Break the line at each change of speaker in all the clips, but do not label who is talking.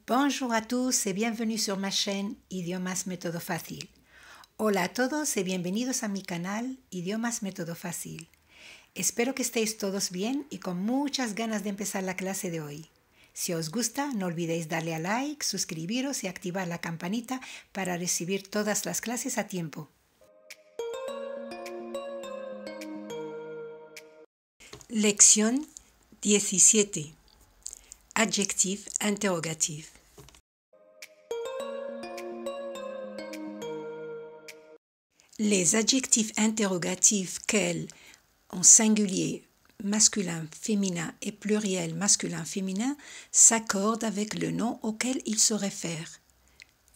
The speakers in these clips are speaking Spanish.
Bonjour à tous et bienvenue sur ma chaîne Idiomas Método Fácil. Hola a todos y bienvenidos a mi canal Idiomas Método Fácil. Espero que estéis todos bien y con muchas ganas de empezar la clase de hoy. Si os gusta, no olvidéis darle a like, suscribiros y activar la campanita para recibir todas las clases a tiempo. Lección 17. Adjectif interrogatif. Les adjectifs interrogatifs quels, en singulier masculin, féminin et pluriel masculin-féminin, s'accordent avec le nom auquel ils se réfèrent.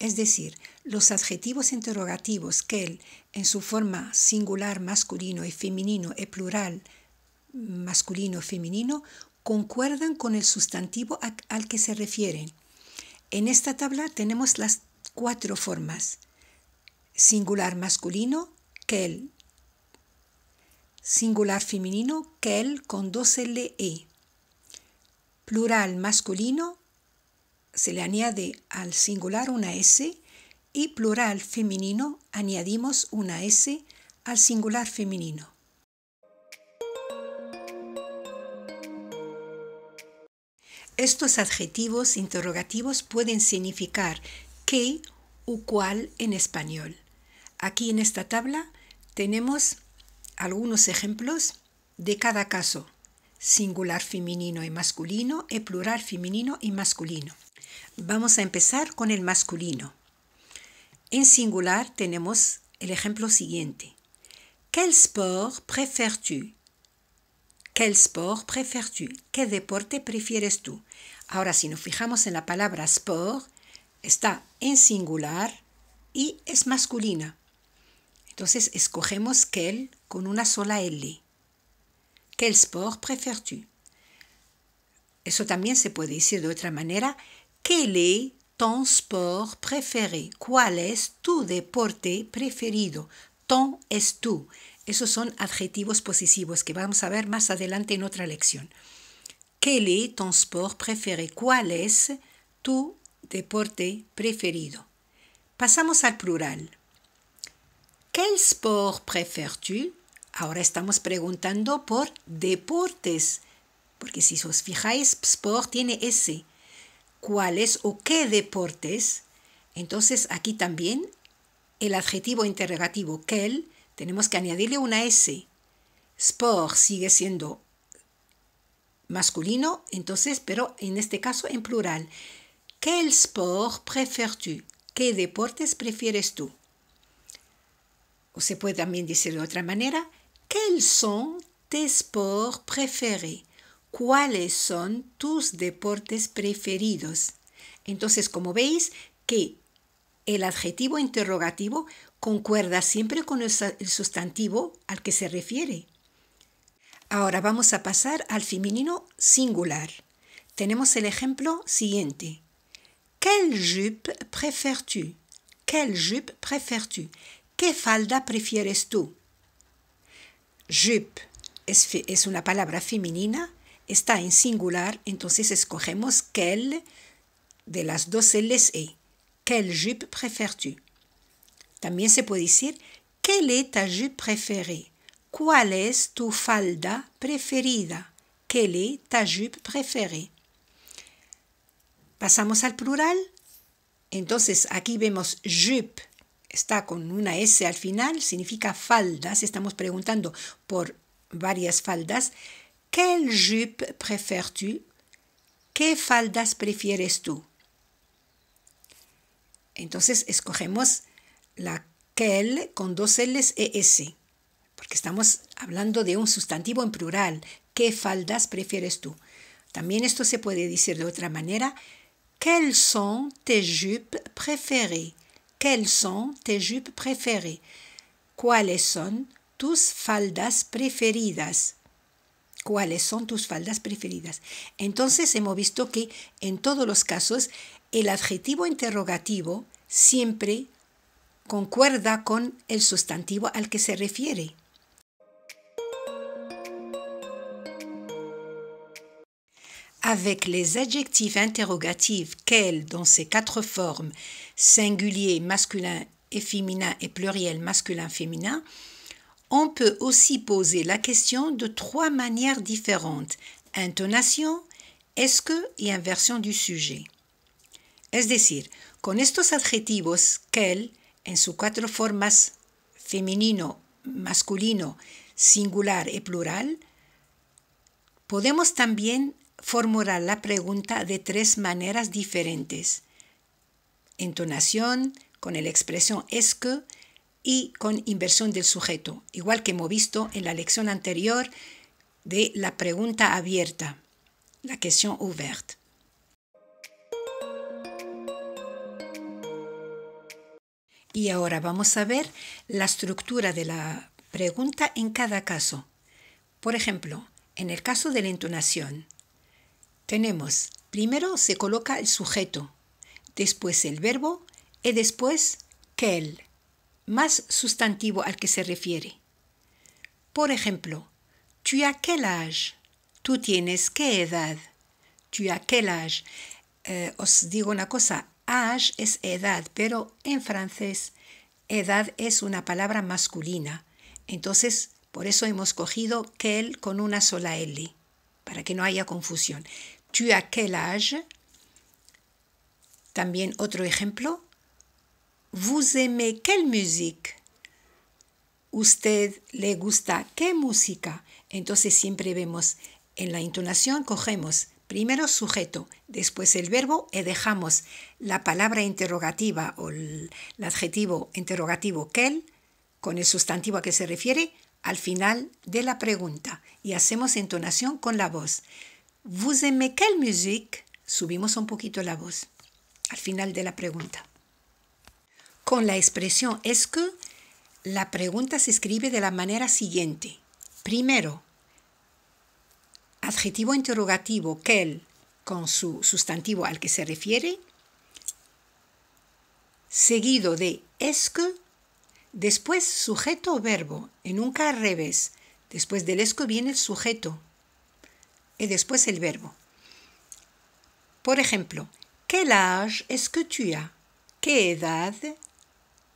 Es decir, los adjetivos interrogativos quel, en su forma singular masculino y femenino y plural masculino-femenino, concuerdan con el sustantivo al que se refieren. En esta tabla tenemos las 4 formas. Singular masculino, quel. Singular femenino, quel con 2 LE. Plural masculino, se le añade al singular una S, y plural femenino, añadimos una S al singular femenino. Estos adjetivos interrogativos pueden significar qué o cuál en español. Aquí en esta tabla tenemos algunos ejemplos de cada caso, singular femenino y masculino y plural femenino y masculino. Vamos a empezar con el masculino. En singular tenemos el ejemplo siguiente. Quel sport préfères-tu? Quel sport préfères-tu? ¿Qué deporte prefieres tú? Ahora, si nos fijamos en la palabra sport, está en singular y es masculina. Entonces, escogemos quel con una sola L. Quel sport préfères-tu? Eso también se puede decir de otra manera. Quel est ton sport préféré? ¿Cuál es tu deporte preferido? Ton es tú. Esos son adjetivos posesivos que vamos a ver más adelante en otra lección. Quel est ton sport préféré? ¿Cuál es tu deporte preferido? Pasamos al plural. Quel sport préfères-tu? Ahora estamos preguntando por deportes, porque si os fijáis, sport tiene S. ¿Cuáles o qué deportes? Entonces aquí también el adjetivo interrogativo quel tenemos que añadirle una S. Sport sigue siendo masculino, entonces, pero en este caso en plural. Quel sport préfères-tu? ¿Qué deportes prefieres tú? O se puede también decir de otra manera. Quels sont tes sports préférés? ¿Cuáles son tus deportes preferidos? Entonces, como veis que el adjetivo interrogativo concuerda siempre con el sustantivo al que se refiere. Ahora vamos a pasar al femenino singular. Tenemos el ejemplo siguiente. Quelle jupe préfères-tu? Quelle jupe préfères-tu? ¿Qué falda prefieres tú? Jupe es una palabra femenina, está en singular, entonces escogemos quelle de las 2 L's E. Quelle jupe préfères-tu? También se puede decir, quelle est ta jupe préférée? ¿Cuál es tu falda preferida? Quelle est ta jupe préférée? Pasamos al plural. Entonces aquí vemos jupe, está con una S al final, significa faldas. Estamos preguntando por varias faldas. Quelle jupe préfères-tu? ¿Qué faldas prefieres tú? Entonces escogemos la quelle con 2 L's e S, porque estamos hablando de un sustantivo en plural. ¿Qué faldas prefieres tú? También esto se puede decir de otra manera. Quelles sont tes jupes préférées? Quelles sont tes jupes préférées? ¿Cuáles son tus faldas preferidas? ¿Cuáles son tus faldas preferidas? Entonces hemos visto que en todos los casos el adjetivo interrogativo siempre concuerda con el sustantivo al que se refiere. avec les adjectifs interrogatifs quel dans ses 4 formes, singulier, masculin et féminin et pluriel masculin-féminin, on peut aussi poser la question de 3 manières différentes, intonation, est-ce que y inversión du sujet. Es decir, con estos adjetivos quel en sus 4 formas femenino, masculino, singular y plural, podemos también formular la pregunta de 3 maneras diferentes. Entonación, con la expresión est-ce que y con inversión del sujeto, igual que hemos visto en la lección anterior de la pregunta abierta, la question ouverte. Y ahora vamos a ver la estructura de la pregunta en cada caso. Por ejemplo, en el caso de la entonación, tenemos, primero se coloca el sujeto, después el verbo y después quel, más sustantivo al que se refiere. Por ejemplo, ¿tu as quel âge? ¿Tú tienes qué edad? ¿Tu as quel âge? Os digo una cosa, âge es edad, pero en francés edad es una palabra masculina. Entonces, por eso hemos cogido quel con una sola L, para que no haya confusión. ¿Tu as quel âge? También otro ejemplo. ¿Vous aimez quelle musique? ¿Usted le gusta qué música? Entonces siempre vemos en la entonación, cogemos primero sujeto, después el verbo y dejamos la palabra interrogativa o el adjetivo interrogativo quel con el sustantivo a que se refiere al final de la pregunta y hacemos entonación con la voz. ¿Vous aimez quelle musique? Subimos un poquito la voz al final de la pregunta. Con la expresión est-ce que, la pregunta se escribe de la manera siguiente. Primero, adjetivo interrogativo quel con su sustantivo al que se refiere, seguido de est-ce que, después sujeto o verbo, y nunca al revés. Después del est-ce que viene el sujeto y después el verbo. Por ejemplo, ¿quel âge est-ce que tu as? ¿Qué edad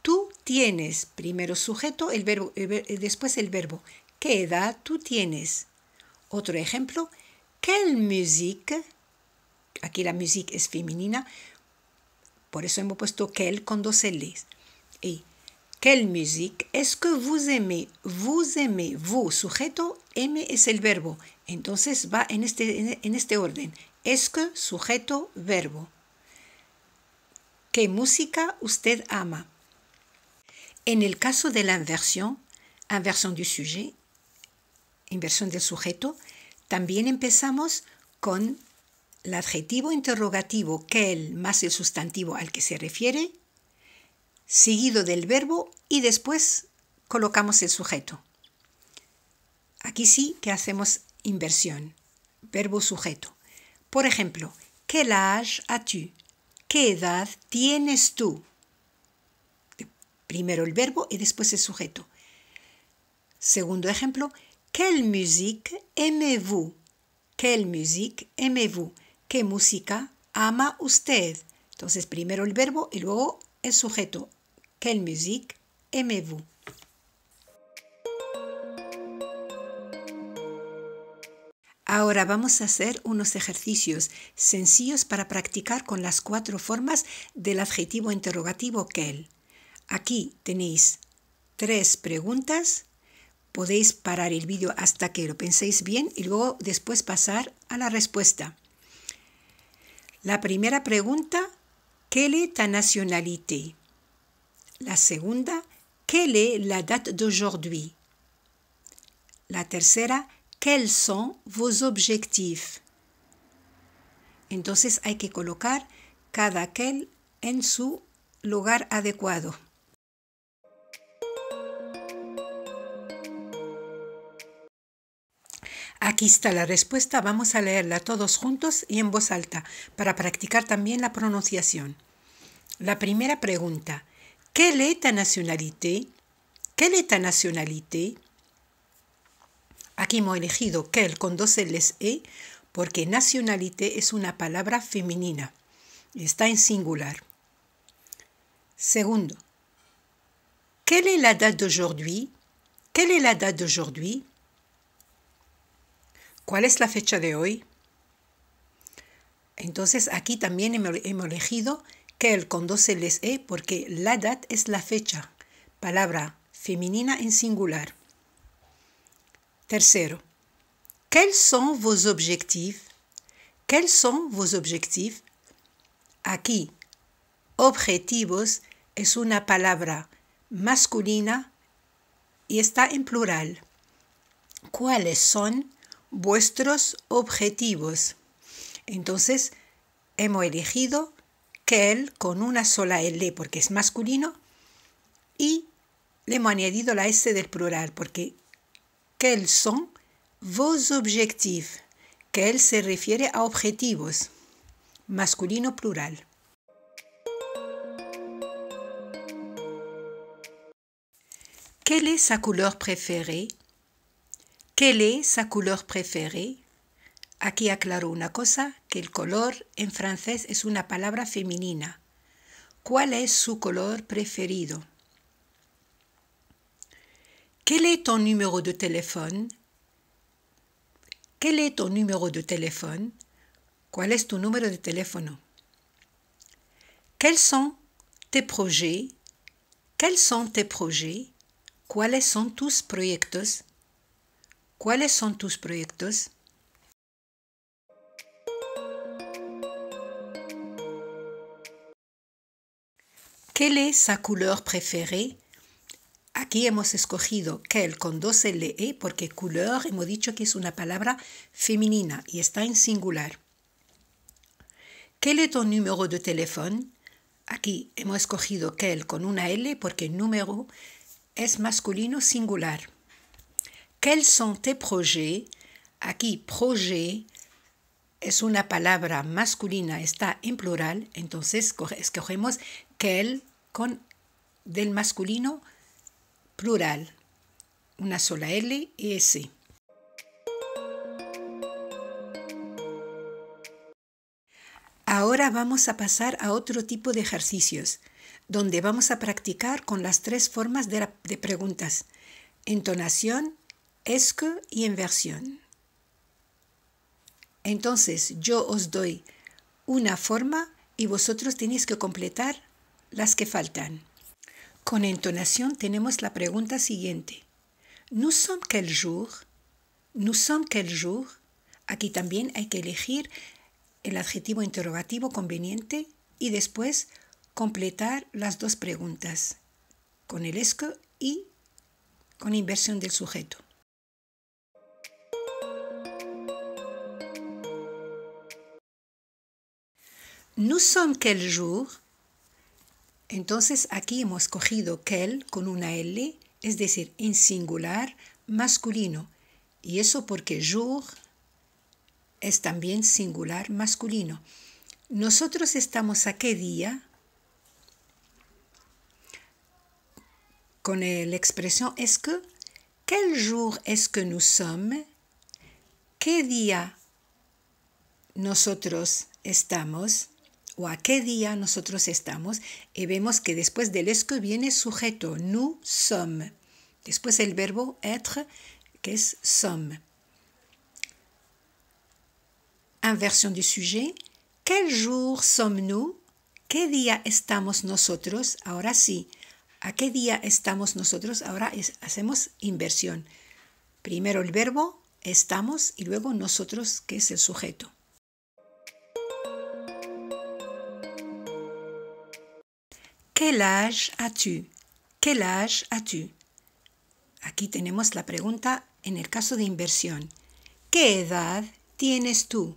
tú tienes? Primero sujeto, el verbo, después el verbo. ¿Qué edad tú tienes? Otro ejemplo, ¿quelle musique? Aquí la musique es femenina, por eso hemos puesto quelle con 2 L's. Y ¿quelle musique est-ce que vous aimez? Vous aimez, vous, sujeto, aimez es el verbo. Entonces va en este orden. Est-ce que, sujeto, verbo. ¿Qué música usted ama? En el caso de la inversión du sujet, inversión del sujeto, también empezamos con el adjetivo interrogativo quel más el sustantivo al que se refiere, seguido del verbo y después colocamos el sujeto. Aquí sí que hacemos inversión, verbo-sujeto. Por ejemplo, ¿quel âge as-tu? ¿Qué edad tienes tú? Primero el verbo y después el sujeto. Segundo ejemplo, ¿quelle musique aimez-vous? ¿Quelle musique aimez-vous? ¿Qué música ama usted? Entonces, primero el verbo y luego el sujeto. ¿Quelle musique aimez-vous? Ahora vamos a hacer unos ejercicios sencillos para practicar con las 4 formas del adjetivo interrogativo quel. Aquí tenéis 3 preguntas. Podéis parar el vídeo hasta que lo penséis bien y luego después pasar a la respuesta. La primera pregunta, ¿quelle est ta nationalité? La segunda, ¿quelle est la date d'aujourd'hui? La tercera, ¿quels sont vos objectifs? Entonces hay que colocar cada quel en su lugar adecuado. Aquí está la respuesta, vamos a leerla todos juntos y en voz alta para practicar también la pronunciación. La primera pregunta, ¿quelle est ta nationalité? ¿Quelle est ta nationalité? Aquí hemos elegido quel con 2 L's e porque nationalité es una palabra femenina. Está en singular. Segundo, quelle est la date d'aujourd'hui? Quelle est la date d'aujourd'hui? ¿Cuál es la fecha de hoy? Entonces aquí también hemos elegido quelle con dos L's porque la date es la fecha, palabra femenina en singular. Tercero, quels sont vos objectifs? Quels sont vos objectifs? Aquí, objetivos es una palabra masculina y está en plural. ¿Cuáles son vuestros objetivos? Entonces, hemos elegido quel con una sola L porque es masculino y le hemos añadido la S del plural porque quels sont vos objectifs? Quel se refiere a objetivos, masculino plural. Quelle est sa couleur préférée? Quelle est sa couleur préférée? Aquí aclaro una cosa, que el color en francés es una palabra femenina. ¿Cuál es su color preferido? Quel est ton numéro de téléphone? Quel est ton numéro de téléphone? ¿Cuál es tu número de teléfono? Quels sont tes projets? Quels sont tes projets? ¿Cuáles son tus proyectos? ¿Cuáles son tus proyectos? ¿Quelle est sa couleur préférée? Aquí hemos escogido quel con dos LE porque couleur hemos dicho que es una palabra femenina y está en singular. ¿Quel est ton numéro de téléphone? Aquí hemos escogido quel con una L porque número es masculino singular. ¿Quels sont tes projets? Aquí projet es una palabra masculina, está en plural, entonces escogemos quel con del masculino plural, una sola L y S. Ahora vamos a pasar a otro tipo de ejercicios, donde vamos a practicar con las tres formas de preguntas: entonación, est-ce que y inversión. Entonces yo os doy una forma y vosotros tenéis que completar las que faltan. Con entonación tenemos la pregunta siguiente. Nous sommes quel jour? Nous sommes quel jour? Aquí también hay que elegir el adjetivo interrogativo conveniente y después completar las dos preguntas con el est-ce que y con inversión del sujeto. Nous sommes quel jour? Entonces aquí hemos cogido quel con una L, es decir, en singular masculino. Y eso porque jour es también singular masculino. Nosotros estamos a qué día? Con la expresión est-ce que, quel jour est-ce que nous sommes? ¿Qué día nosotros estamos? ¿O a qué día nosotros estamos? Y vemos que después del est-ce que viene sujeto, nous sommes. Después el verbo être, que es sommes. Inversión du sujet. ¿Quel jour sommes-nous? ¿Qué día estamos nosotros? Ahora sí. ¿A qué día estamos nosotros? Ahora hacemos inversión. Primero el verbo, estamos, y luego nosotros, que es el sujeto. ¿Quel âge as-tu? ¿Quel âge as-tu? Aquí tenemos la pregunta en el caso de inversión. ¿Qué edad tienes tú?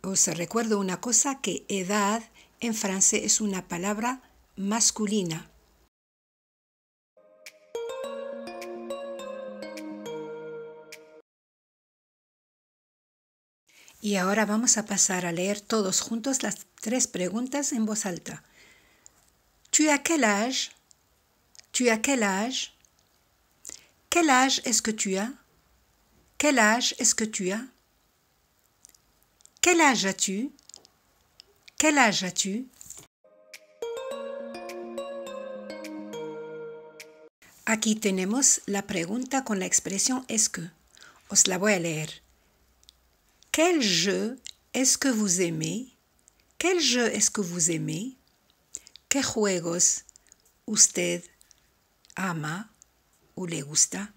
Os recuerdo una cosa, que edad en francés es una palabra masculina. Y ahora vamos a pasar a leer todos juntos las tres preguntas en voz alta. Tu as quel âge? Tu as quel âge? Quel âge est-ce que tu as? Quel âge est-ce que tu as? Quel âge as-tu? Quel âge as-tu? Aquí tenemos la pregunta con la expresión est-ce que. Os la voy a leer. Quel jeu est-ce que vous aimez? Quel jeu est-ce que vous aimez? ¿Qué juegos usted ama o le gusta?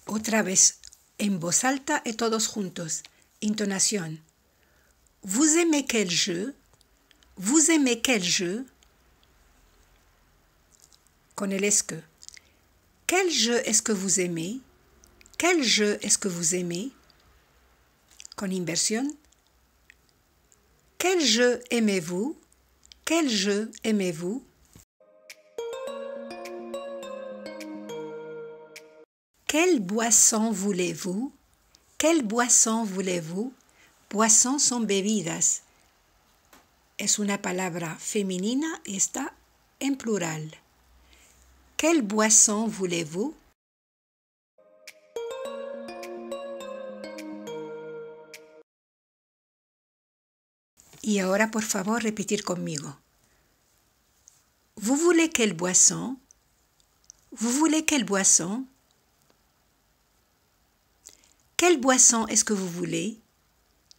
Otra vez, en voz alta y todos juntos. Intonación. Vous aimez quel jeu? Vous aimez quel jeu? Con el est-ce que. Quel jeu est-ce que vous aimez? Quel jeu est-ce que vous aimez? Con inversión. Quel jeu aimez-vous? Quel jeu aimez-vous? Quelle boisson voulez-vous? Quelle boisson voulez-vous? Boisson son bebidas. Es una palabra femenina y está en plural. Quelle boisson voulez-vous? Y ahora, por favor, repetir conmigo. Vous voulez quelle boisson? Vous voulez quelle boisson? Quelle boisson est-ce que vous voulez?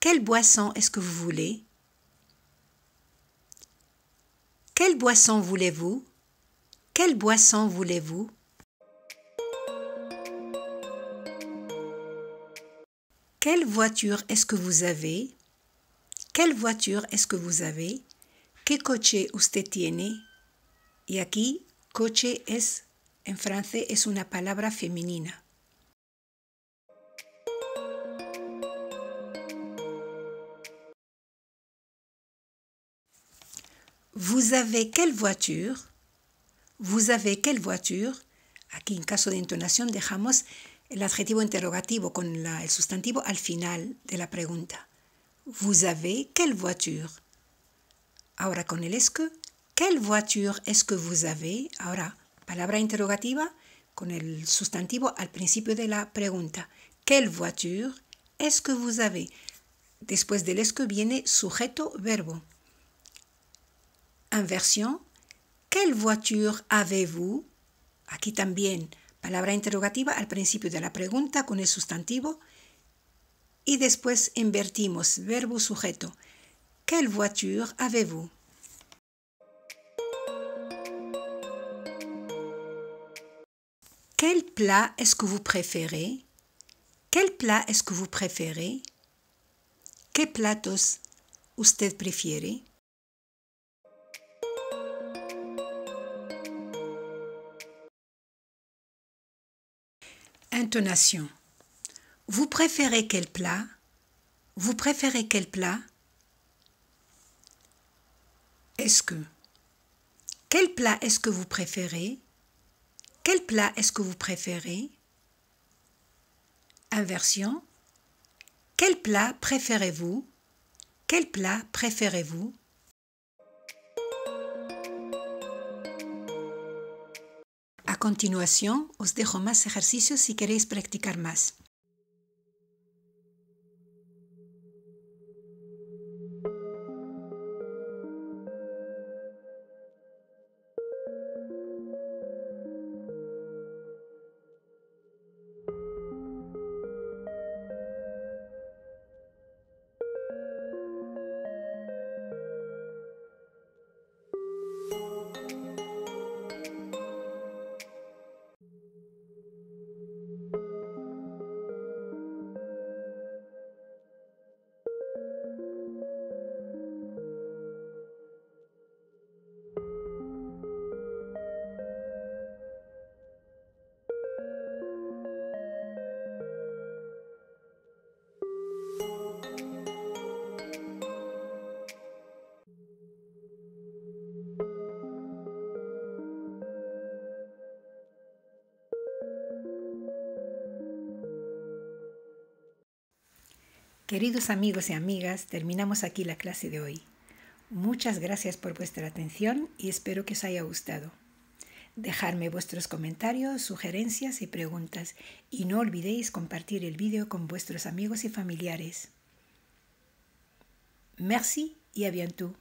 Quelle boisson est-ce que vous voulez? Quelle boisson voulez-vous? Quelle boisson voulez-vous? Quelle voiture est-ce que vous avez? Quelle voiture est-ce que vous avez? ¿Qué coche usted tiene? Y aquí, coche es, en francés, es una palabra femenina. Vous avez quelle voiture? Vous avez quelle voiture? Aquí, en caso de entonación, dejamos el adjetivo interrogativo con el sustantivo al final de la pregunta. Vous avez quelle voiture? Ahora con el est-ce que. Quelle voiture est-ce que vous avez? Ahora, palabra interrogativa con el sustantivo al principio de la pregunta. Quelle voiture est-ce que vous avez? Después del est-ce que viene sujeto verbo. Inversión. Quelle voiture avez-vous? Aquí también palabra interrogativa al principio de la pregunta con el sustantivo y después invertimos verbo sujeto. Quelle voiture avez-vous? Quel plat est-ce que vous préférez? Quel plat est-ce que vous préférez? ¿Qué platos usted prefiere? Intonation. Vous préférez quel plat? Vous préférez quel plat? Est-ce que. Quel plat est-ce que vous préférez? Quel plat est-ce que vous préférez? Inversion. Quel plat préférez-vous? Quel plat préférez-vous? A continuación, os dejo más ejercicios si queréis practicar más. Queridos amigos y amigas, terminamos aquí la clase de hoy. Muchas gracias por vuestra atención y espero que os haya gustado. dejarme vuestros comentarios, sugerencias y preguntas. Y no olvidéis compartir el vídeo con vuestros amigos y familiares. Merci y à bientôt.